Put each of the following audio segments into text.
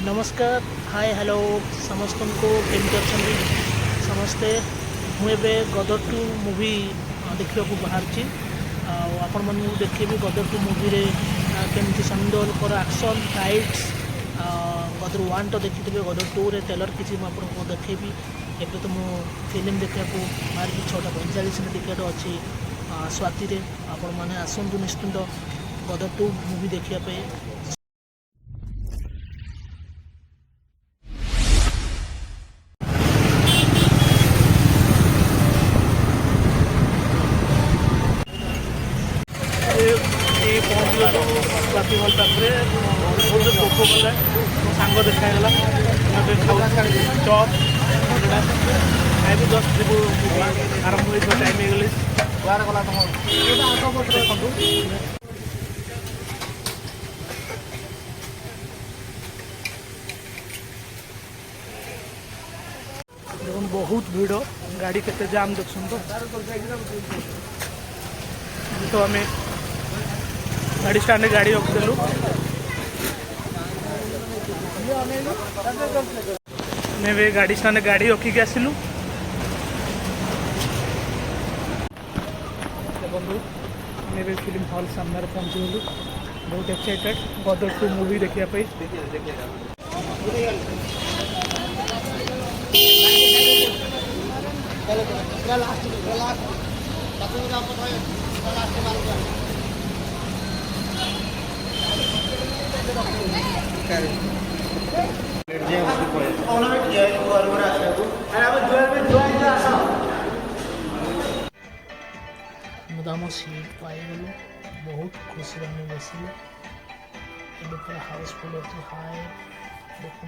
नमस्कार hi hello समस्त को केमती अच्छा समस्ते मुझे गदर टू मूवी देखा बाहरी आपण मन देखे गदर टू मूवी रे केमती संदोल एक्शन फाइट्स गदर 1 तो देखी थे गदर 2 रे टेलर किसी आपको देखेबी एवं तो मु फिल्म देखा बाहर 6:45 टिकेट अच्छी स्वाति रे आपण मैंने आसतु निश्चिंत गदर 2 मूवी देखापी। पहुँचलु स्वाति हल पाखे बहुत लोक गला मो सांग देखाला चप खाइबू जस्ट जीव आरंभ हो टाइम होगली गला देखु देखुन बहुत भीड़ गाड़ी केते जाम देखुन तो आम गाड़ी स्टैंड गाड़ी रखिदेलु मैं गाड़ी स्टैंड गाड़ी रखिक आसलु बंधु मैं फिल्म हॉल सामने पहुँचलु बहुत एक्साइटेड गदर 2 मूवी देखापी। मुदाम सीट पाइगलु बहुत खुशी में बसिले पूरा हाउसफुल अच्छी हाय देखु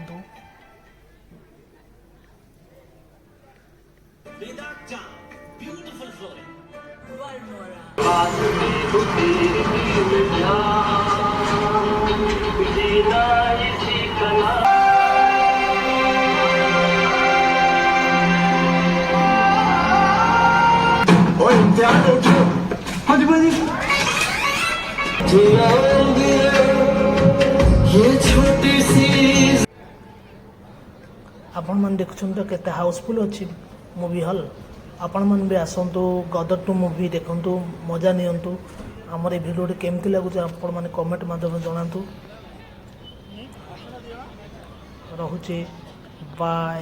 आपण मन देखुछन तो केते हाउसफुल अच्छी मूवी हॉल आपण मन भी आसतु गदर 2 मूवी देखंतु मजा नियंतु आमर ए वीडियो केमती लगुच आपण माने कमेंट माध्यम जणातु रहुचे बाय।